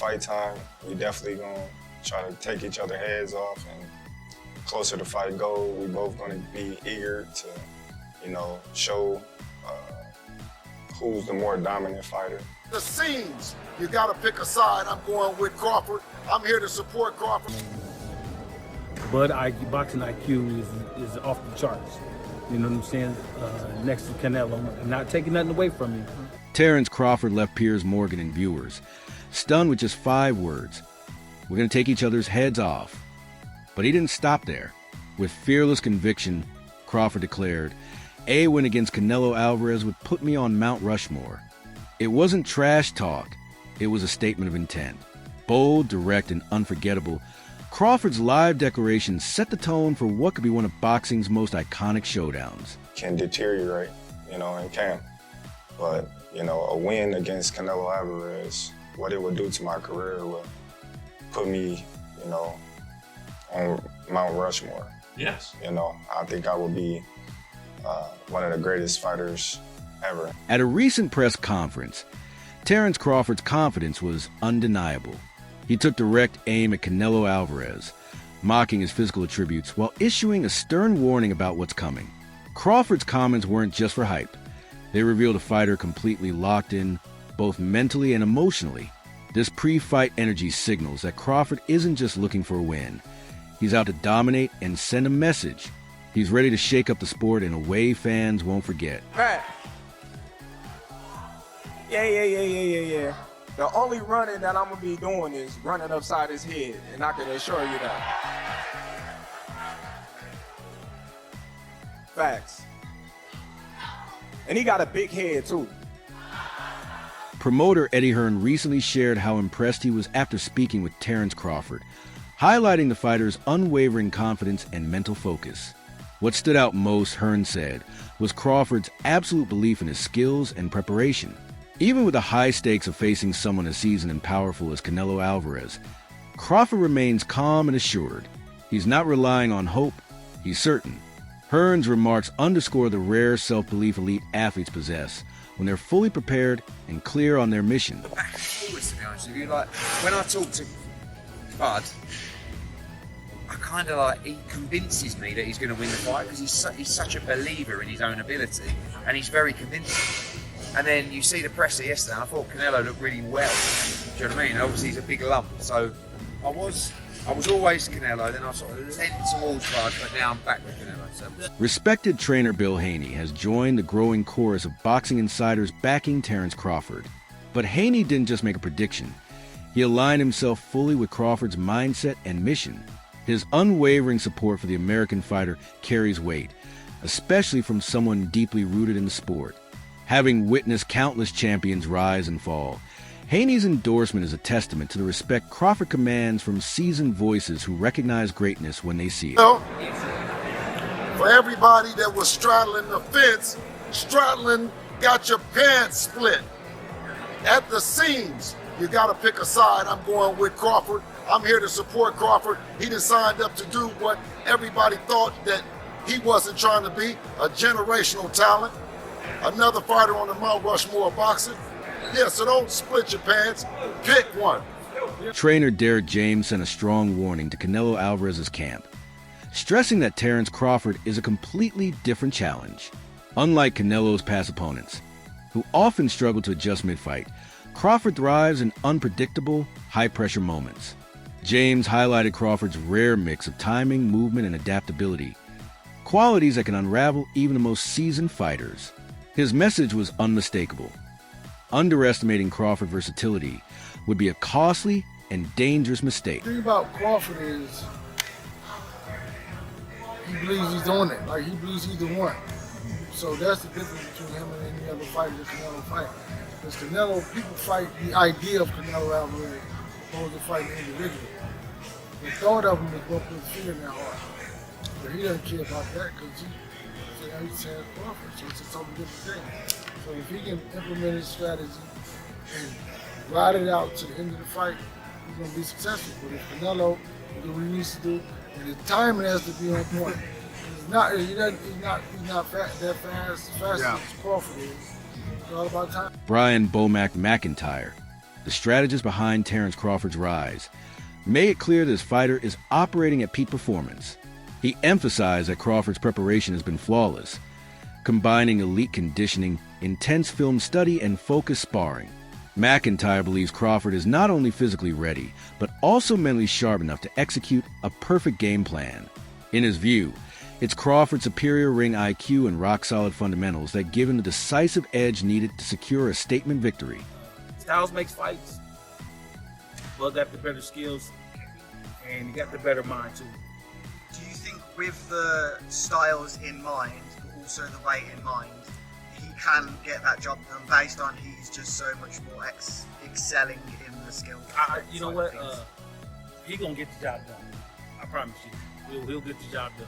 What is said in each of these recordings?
fight time, we definitely gonna try to take each other's heads off, and closer to fight goal, we both gonna be eager to, show who's the more dominant fighter. The scenes, you gotta pick a side. I'm going with Crawford. I'm here to support Crawford. But boxing IQ is off the charts. You know what I'm saying? Next to Canelo, I'm not taking nothing away from you. Terence Crawford left Piers Morgan and viewers stunned with just 5 words. We're going to take each other's heads off. But he didn't stop there. With fearless conviction, Crawford declared, "A win against Canelo Alvarez would put me on Mount Rushmore." It wasn't trash talk. It was a statement of intent. Bold, direct, and unforgettable, Crawford's live declaration set the tone for what could be one of boxing's most iconic showdowns. Can deteriorate, and can. But, a win against Canelo Alvarez, what it would do to my career would put me, on Mount Rushmore. Yes. I think I would be one of the greatest fighters ever. At a recent press conference, Terence Crawford's confidence was undeniable. He took direct aim at Canelo Alvarez, mocking his physical attributes while issuing a stern warning about what's coming. Crawford's comments weren't just for hype. They revealed a fighter completely locked in, both mentally and emotionally. This pre-fight energy signals that Crawford isn't just looking for a win. He's out to dominate and send a message. He's ready to shake up the sport in a way fans won't forget. Pat. Yeah. The only running that I'm going to be doing is running upside his head, and I can assure you that. Facts. And he got a big head, too. Promoter Eddie Hearn recently shared how impressed he was after speaking with Terence Crawford, highlighting the fighter's unwavering confidence and mental focus. What stood out most, Hearn said, was Crawford's absolute belief in his skills and preparation. Even with the high stakes of facing someone as seasoned and powerful as Canelo Alvarez, Crawford remains calm and assured. He's not relying on hope, he's certain. Hearn's remarks underscore the rare self-belief elite athletes possess when they're fully prepared and clear on their mission. Back and forwards, to be honest with you. Like, when I talk to Bud, I kind of he convinces me that he's going to win the fight because he's such a believer in his own ability, and he's very convincing. And then you see the presser yesterday, and I thought Canelo looked really well. Do you know what I mean? Obviously, he's a big lump, so I was always Canelo, then I sort of lent towards Bud, but now I'm back with Canelo. So. Respected trainer Bill Haney has joined the growing chorus of boxing insiders backing Terence Crawford. But Haney didn't just make a prediction. He aligned himself fully with Crawford's mindset and mission. His unwavering support for the American fighter carries weight, especially from someone deeply rooted in the sport. Having witnessed countless champions rise and fall, Haney's endorsement is a testament to the respect Crawford commands from seasoned voices who recognize greatness when they see it. For everybody that was straddling the fence, straddling got your pants split. At the seams, you got to pick a side. I'm going with Crawford. I'm here to support Crawford. He just signed up to do what everybody thought that he wasn't trying to be, a generational talent. Another fighter on the Mount Rushmore of boxing. Yeah, so don't split your pants. Pick one. Trainer Derek James sent a strong warning to Canelo Alvarez's camp, stressing that Terence Crawford is a completely different challenge. Unlike Canelo's past opponents, who often struggle to adjust mid-fight, Crawford thrives in unpredictable, high-pressure moments. James highlighted Crawford's rare mix of timing, movement, and adaptability, qualities that can unravel even the most seasoned fighters. His message was unmistakable. Underestimating Crawford's versatility would be a costly and dangerous mistake. The thing about Crawford is he believes he's on it. Like, he believes he's the one. So that's the difference between him and any other fighter that Canelo fight. Because Canelo, people fight the idea of Canelo Alvarez opposed to fighting individually. The thought of him is what puts fear in their heart. But he doesn't care about that because he's Terence Crawford, so it's a totally different thing. So if he can implement his strategy and ride it out to the end of the fight, he's going to be successful. But if Canelo will do what he needs to do, and his timing has to be on point. He's not that fast as Crawford is. It's all about time. Brian Bomack McIntyre, the strategist behind Terence Crawford's rise, made it clear that his fighter is operating at peak performance. He emphasized that Crawford's preparation has been flawless, combining elite conditioning, intense film study, and focused sparring. McIntyre believes Crawford is not only physically ready, but also mentally sharp enough to execute a perfect game plan. In his view, it's Crawford's superior ring IQ and rock-solid fundamentals that give him the decisive edge needed to secure a statement victory. Styles makes fights. Bud got the better skills, and he got the better mind, too. Do you think with the styles in mind, but also the weight in mind, he can get that job done based on he's just so much more excelling in the skill? You know what? He gonna get the job done. I promise you. He'll get the job done.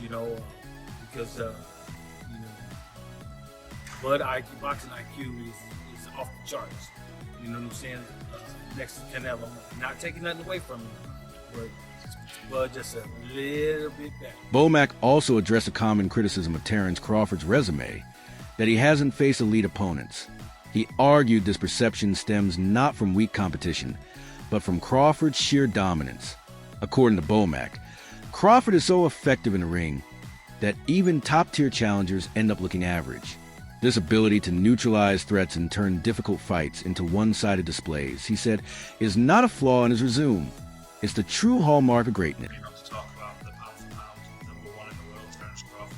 You know, because Bud boxing IQ is off the charts. You know what I'm saying? Next to Canelo, not taking nothing away from him, but Bud just a little bit better. Bomac also addressed a common criticism of Terence Crawford's resume, that he hasn't faced elite opponents. He argued this perception stems not from weak competition, but from Crawford's sheer dominance. According to Bomac, Crawford is so effective in the ring that even top-tier challengers end up looking average. This ability to neutralize threats and turn difficult fights into one-sided displays, he said, is not a flaw in his resume. It's the true hallmark of greatness. Not to talk about the pound for pound #1 in the world, Terence Crawford.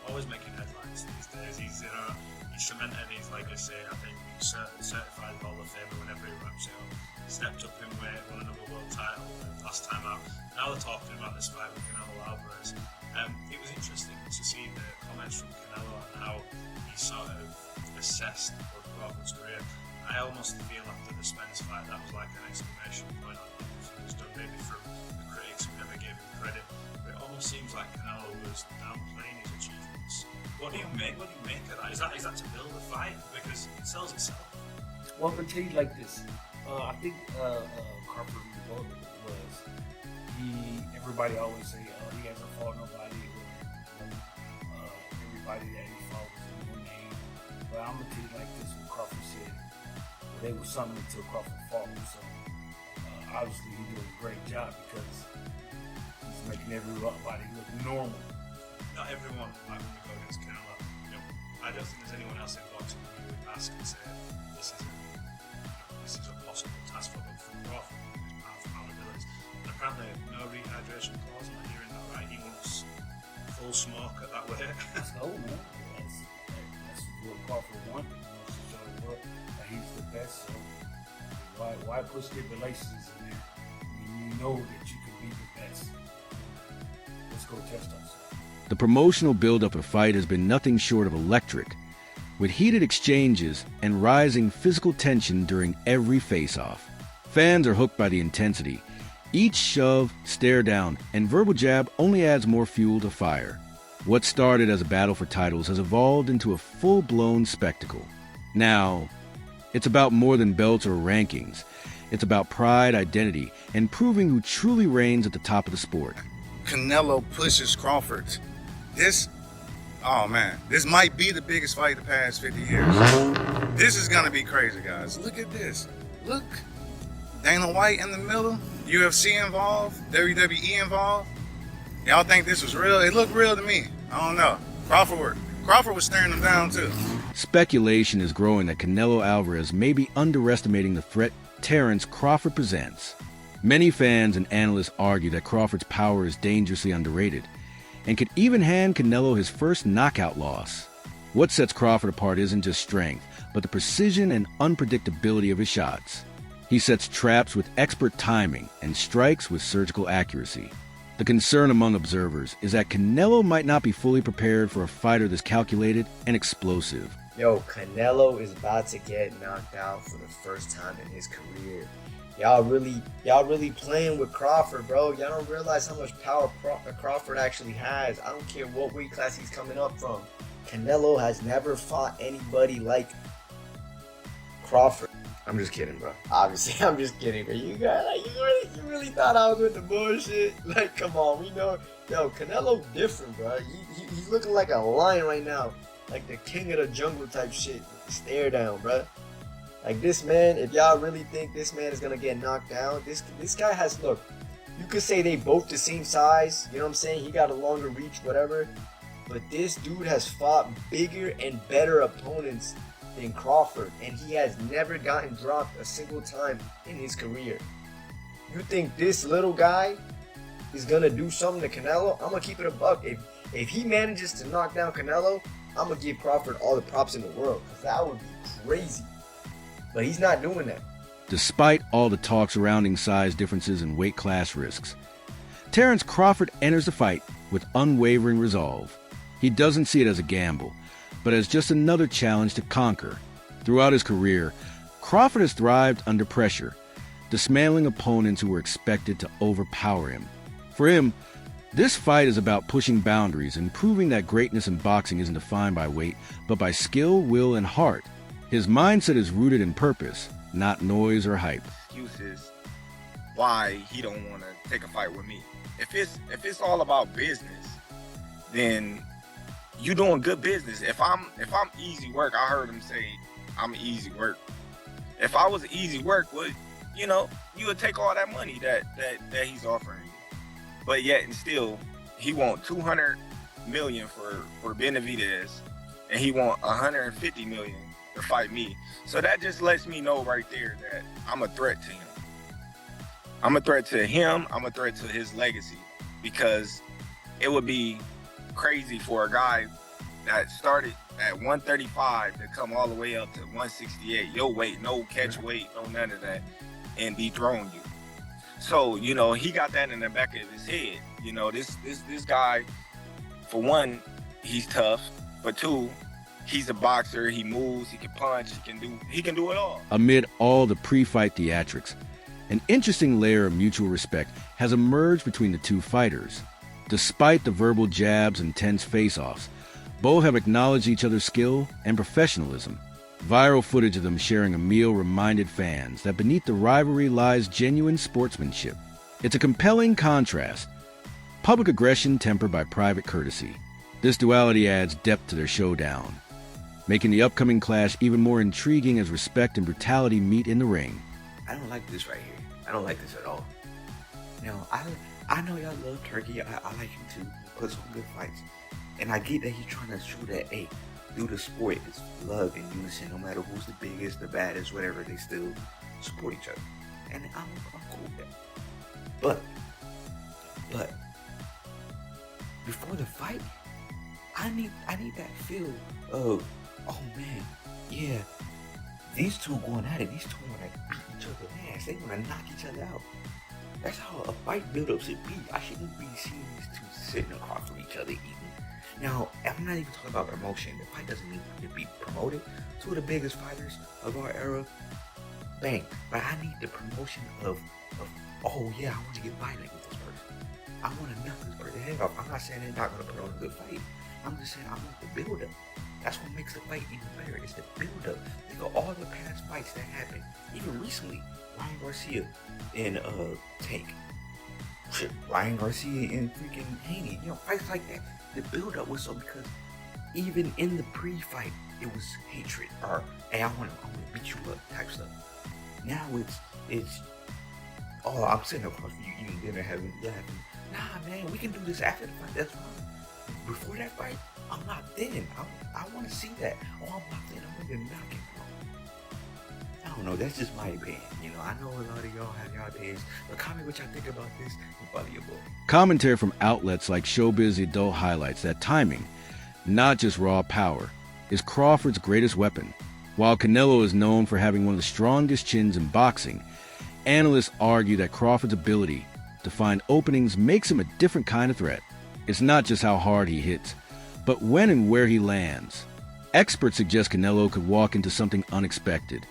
Always making headlines these days. He's cemented his legacy. I think certified Hall of Famer whenever he wraps it up. Stepped up in weight, won another world title last time out. Now they're talking about this fight with Canelo Alvarez. It was interesting to see the comments from Canelo on how he sort of assessed Crawford's career. I almost feel after the Spence fight that was like an exclamation point on everything he was done, maybe from the critics who never gave him credit. But it almost seems like Canelo was downplaying his achievements. What do you make of that? Is that to build a fight? Because it sells itself. Well, I'm gonna tell you like this. I think Crawford was everybody always say he hasn't fought nobody, or everybody that he fought was a new name. But I'm gonna tell you like this: when Crawford said they was something until Crawford fought him. So obviously he did a great job because he's making everybody look normal. Not everyone, like when we go against Canelo, I don't think there's anyone else in boxing who you would ask and say this is a possible task for Crawford with his pound for pound abilities. And apparently no rehydration clause. Am I hearing that right? He wants full smoke at that weight. Let's go, man. That's what Crawford wanted. He wants to show the world that he's the best. So why put stipulations in there when you know that you can be the best? Let's go test ourselves. The promotional build-up of the fight has been nothing short of electric, with heated exchanges and rising physical tension during every face-off. Fans are hooked by the intensity. Each shove, stare down, and verbal jab only adds more fuel to fire. What started as a battle for titles has evolved into a full-blown spectacle. Now, it's about more than belts or rankings. It's about pride, identity, and proving who truly reigns at the top of the sport. Canelo pushes Crawford. This might be the biggest fight of the past 50 years. This is gonna be crazy, guys. Look at this. Look, Dana White in the middle, UFC involved, WWE involved. Y'all think this was real? It looked real to me. I don't know. Crawford was staring them down too. Speculation is growing that Canelo Alvarez may be underestimating the threat Terence Crawford presents. Many fans and analysts argue that Crawford's power is dangerously underrated, and could even hand Canelo his first knockout loss. What sets Crawford apart isn't just strength, but the precision and unpredictability of his shots. He sets traps with expert timing and strikes with surgical accuracy. The concern among observers is that Canelo might not be fully prepared for a fighter this calculated and explosive. Yo, Canelo is about to get knocked out for the first time in his career. Y'all really playing with Crawford, bro. Y'all don't realize how much power Crawford actually has. I don't care what weight class he's coming up from. Canelo has never fought anybody like Crawford. I'm just kidding, bro. Obviously, I'm just kidding, bro. You really thought I was with the bullshit? Like, come on, we know. Yo, Canelo different, bro. He's looking like a lion right now. Like the king of the jungle type shit. Stare down, bro. Like this man, if y'all really think this man is gonna get knocked down, this guy has, look, you could say they both the same size, you know what I'm saying? He got a longer reach, whatever. But this dude has fought bigger and better opponents than Crawford, and he has never gotten dropped a single time in his career. You think this little guy is gonna do something to Canelo? I'm gonna keep it a buck. If he manages to knock down Canelo, I'm gonna give Crawford all the props in the world, because that would be crazy. But he's not doing that. Despite all the talk surrounding size differences and weight class risks, Terence Crawford enters the fight with unwavering resolve. He doesn't see it as a gamble, but as just another challenge to conquer. Throughout his career, Crawford has thrived under pressure, dismantling opponents who were expected to overpower him. For him, this fight is about pushing boundaries and proving that greatness in boxing isn't defined by weight, but by skill, will, and heart. His mindset is rooted in purpose, not noise or hype. Excuses why he don't want to take a fight with me. If it's all about business, then you doing good business. If I'm easy work, I heard him say I'm easy work. If I was easy work, well, you know, you would take all that money that he's offering you. But yet and still, he want 200 million for Benavidez, and he want 150 million to fight me. So that just lets me know right there that I'm a threat to him. I'm a threat to him. I'm a threat to his legacy, because it would be crazy for a guy that started at 135 to come all the way up to 168, your weight, no catch weight, no none of that, and dethrone you. So, you know, he got that in the back of his head. You know, this guy, for one, he's tough. For two, he's a boxer. He moves, he can punch, he can do it all. Amid all the pre-fight theatrics, an interesting layer of mutual respect has emerged between the two fighters. Despite the verbal jabs and tense face-offs, both have acknowledged each other's skill and professionalism. Viral footage of them sharing a meal reminded fans that beneath the rivalry lies genuine sportsmanship. It's a compelling contrast. Public aggression tempered by private courtesy. This duality adds depth to their showdown, making the upcoming clash even more intriguing as respect and brutality meet in the ring. I don't like this right here. I don't like this at all. Now, I know y'all love Turkey. I like him too. He puts on good fights. And I get that he's trying to show that, hey, through the sport, it's love and unison. No matter who's the biggest, the baddest, whatever, they still support each other. And I'm cool with that. But before the fight, I need that feel of, oh man, yeah, these two going at it. These two want to beat each other's ass. They want to knock each other out. That's how a fight build-up should be. I shouldn't be seeing these two sitting across from each other eating. Now, I'm not even talking about promotion. The fight doesn't need to be promoted. Two of the biggest fighters of our era, bang. But I need the promotion of oh yeah, I want to get violent with this person. I want to knock this person's head off. I'm not saying they're not going to put on a good fight. I'm just saying I want the build-up. That's what makes the fight even better. It's the build-up. Think of all the past fights that happened, even recently. Ryan Garcia in Tank. Ryan Garcia in freaking Haney. You know, fights like that. The build-up was so, because even in the pre-fight, it was hatred, or hey, I want to beat you up type stuff. Now it's oh, I'm sitting across from you eating dinner, having laughing. Nah, man, we can do this after the fight. That's fine. Before that fight, I'm locked in. I want to see that. Oh, I'm locked in. I'm ready to knock him out. I don't know. That's just my opinion. You know, I know a lot of y'all have y'all opinions, but comment what y'all think about this and follow your boy. Commentary from outlets like Showbiz Adult highlights that timing, not just raw power, is Crawford's greatest weapon. While Canelo is known for having one of the strongest chins in boxing, analysts argue that Crawford's ability to find openings makes him a different kind of threat. It's not just how hard he hits, but when and where he lands. Experts suggest Canelo could walk into something unexpected,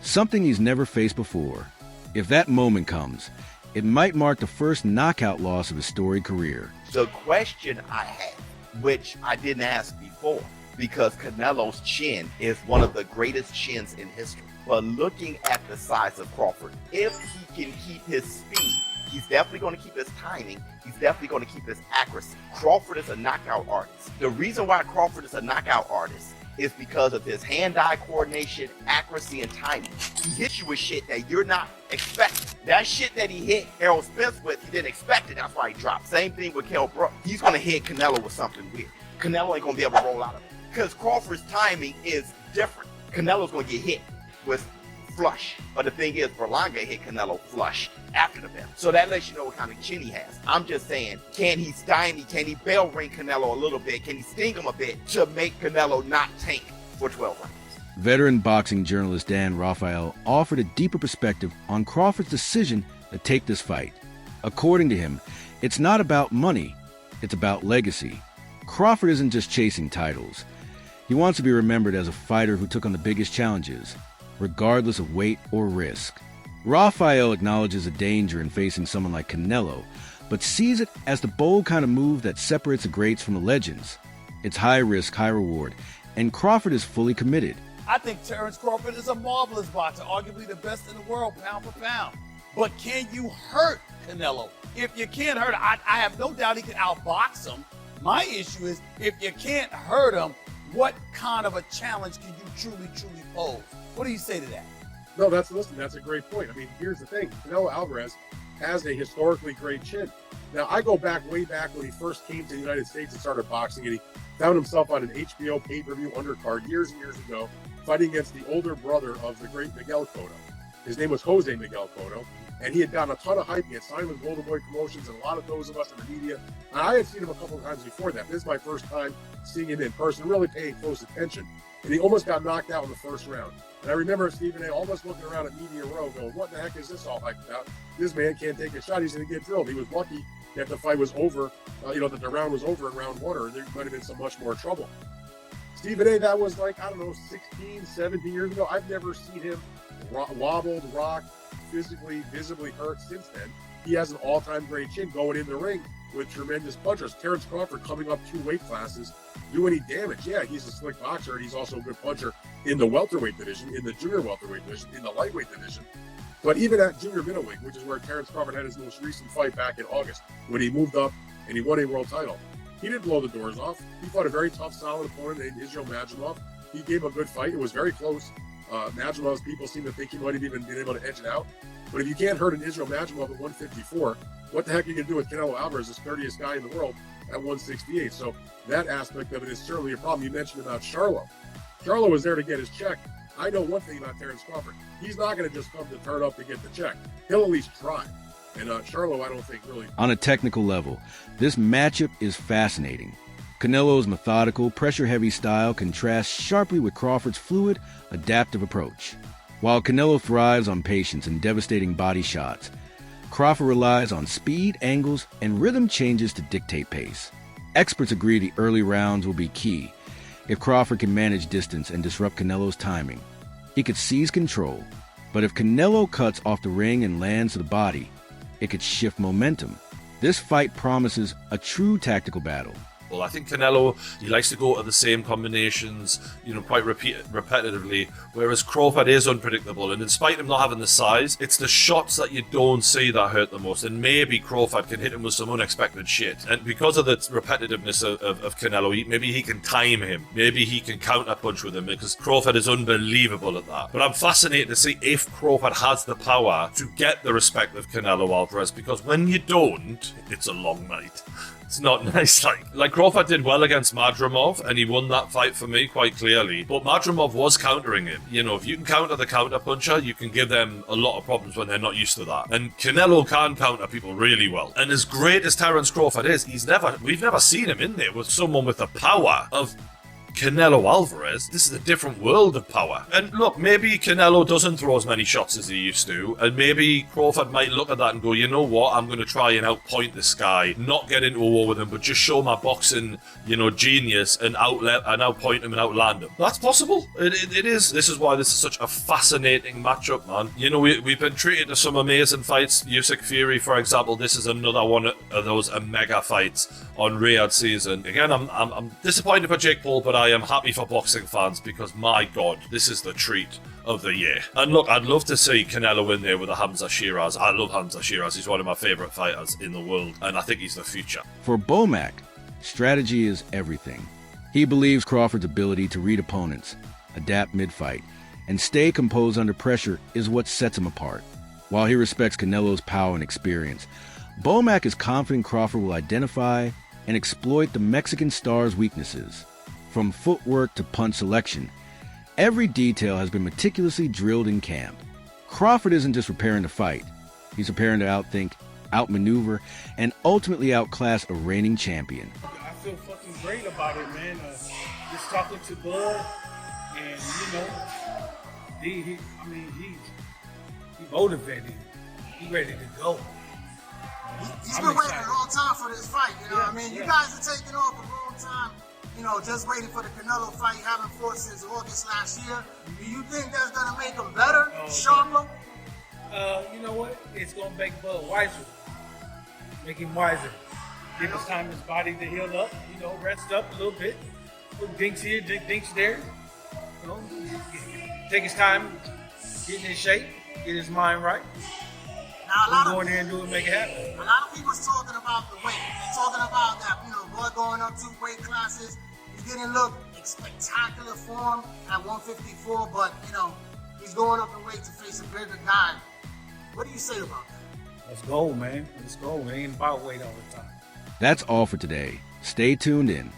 something he's never faced before. If that moment comes, it might mark the first knockout loss of his storied career. The question I had, which I didn't ask before, because Canelo's chin is one of the greatest chins in history. But looking at the size of Crawford, if he can keep his speed, he's definitely going to keep his timing. He's definitely going to keep his accuracy. Crawford is a knockout artist. The reason why Crawford is a knockout artist is because of his hand-eye coordination, accuracy, and timing. He hits you with shit that you're not expecting. That shit that he hit Errol Spence with, he didn't expect it. That's why he dropped. Same thing with Kell Brook. He's going to hit Canelo with something weird. Canelo ain't going to be able to roll out of it. Because Crawford's timing is different. Canelo's going to get hit with flush. But the thing is, Berlanga hit Canelo flush after the bell. So that lets you know what kind of chin he has. I'm just saying, can he stymie, can he bell ring Canelo a little bit? Can he sting him a bit to make Canelo not tank for 12 rounds? Veteran boxing journalist Dan Rafael offered a deeper perspective on Crawford's decision to take this fight. According to him, it's not about money, it's about legacy. Crawford isn't just chasing titles. He wants to be remembered as a fighter who took on the biggest challenges, regardless of weight or risk. Rafael acknowledges the danger in facing someone like Canelo, but sees it as the bold kind of move that separates the greats from the legends. It's high risk, high reward, and Crawford is fully committed. I think Terence Crawford is a marvelous boxer, arguably the best in the world, pound for pound. But can you hurt Canelo? If you can't hurt him, I have no doubt he can outbox him. My issue is, if you can't hurt him, what kind of a challenge can you truly pose? What do you say to that? No, that's a great point. I mean, here's the thing. Canelo Alvarez has a historically great chin. Now, I go way back when he first came to the United States and started boxing, and he found himself on an HBO pay-per-view undercard years and years ago, fighting against the older brother of the great Miguel Cotto. His name was Jose Miguel Cotto, and he had gotten a ton of hype. He had signed with Golden Boy Promotions and a lot of those of us in the media. And I had seen him a couple of times before that. This is my first time seeing him in person, really paying close attention. And he almost got knocked out in the first round. And I remember Stephen A. almost looking around at Media Row going, what the heck is this all hyped about? This man can't take a shot. He's going to get drilled. He was lucky that the fight was over, that the round was over in round one, or there might have been so much more trouble. Stephen A., that was 16, 17 years ago. I've never seen him wobbled, rocked, physically, visibly hurt since then. He has an all-time great chin going in the ring with tremendous punchers. Terence Crawford coming up 2 weight classes, do any damage. Yeah, he's a slick boxer, and he's also a good puncher in the welterweight division, in the junior welterweight division, in the lightweight division. But even at junior middleweight, which is where Terence Crawford had his most recent fight back in August, when he moved up and he won a world title, he didn't blow the doors off. He fought a very tough, solid opponent named Israel Madrimov. He gave a good fight. It was very close. Madrimov's people seem to think he might have even been able to edge it out. But if you can't hurt an Israel Madrimov at 154, what the heck are you going to do with Canelo Alvarez, the sturdiest guy in the world, at 168? So that aspect of it is certainly a problem. You mentioned about Charlo. Charlo was there to get his check. I know one thing about Terence Crawford. He's not going to just come to turn up to get the check. He'll at least try. And Charlo, I don't think really. On a technical level, this matchup is fascinating. Canelo's methodical, pressure-heavy style contrasts sharply with Crawford's fluid, adaptive approach. While Canelo thrives on patience and devastating body shots, Crawford relies on speed, angles, and rhythm changes to dictate pace. Experts agree the early rounds will be key. If Crawford can manage distance and disrupt Canelo's timing, he could seize control. But if Canelo cuts off the ring and lands to the body, it could shift momentum. This fight promises a true tactical battle. Well, I think Canelo, he likes to go to the same combinations, quite repetitively, whereas Crawford is unpredictable, and in spite of him not having the size, it's the shots that you don't see that hurt the most, and maybe Crawford can hit him with some unexpected shit. And because of the repetitiveness of Canelo, maybe he can time him, maybe he can counterpunch with him, because Crawford is unbelievable at that. But I'm fascinated to see if Crawford has the power to get the respect of Canelo Alvarez, because when you don't, it's a long night. It's not nice. Like Crawford did well against Madrimov, and he won that fight for me quite clearly. But Madrimov was countering him. If you can counter the counter-puncher, you can give them a lot of problems when they're not used to that. And Canelo can counter people really well. And as great as Terence Crawford is, we've never seen him in there with someone with the power of Canelo Alvarez. This is a different world of power. And look, maybe Canelo doesn't throw as many shots as he used to, and maybe Crawford might look at that and go, you know what, I'm going to try and outpoint this guy, not get into a war with him, but just show my boxing, genius and outpoint him and outland him. That's possible. It is. This is why this is such a fascinating matchup, man. We've been treated to some amazing fights. Usyk Fury, for example, this is another one of those mega fights on Riyadh season. Again, I'm disappointed for Jake Paul, but I am happy for boxing fans because, my God, this is the treat of the year. And look, I'd love to see Canelo in there with a Hamza Shiraz. I love Hamza Shiraz. He's one of my favourite fighters in the world, and I think he's the future. For Bomac, strategy is everything. He believes Crawford's ability to read opponents, adapt mid-fight, and stay composed under pressure is what sets him apart. While he respects Canelo's power and experience, Bomac is confident Crawford will identify and exploit the Mexican star's weaknesses. From footwork to punch selection, every detail has been meticulously drilled in camp. Crawford isn't just preparing to fight. He's preparing to outthink, outmaneuver, and ultimately outclass a reigning champion. I feel fucking great about it, man. Just talking to Bud, and he motivated. He ready to go. He's been waiting a long time for this fight. You know what I mean? You guys are taking off a long time. Just waiting for the Canelo fight. You haven't fought since August last year. Do you think that's gonna make him better, sharper? You know what? It's gonna make Bud wiser. Make him wiser. Give his time, his body to heal up. Rest up a little bit. Put dinks here, dinks there. Take his time, get in his shape, get his mind right. Now, go in there and do it, make it happen. A lot of people's talking about the weight. They're talking about that, Bud going up 2 weight classes. He didn't look in spectacular form at 154, but he's going up in weight to face a bigger guy. What do you say about that? Let's go, man. Let's go. It ain't about weight all the time. That's all for today. Stay tuned in.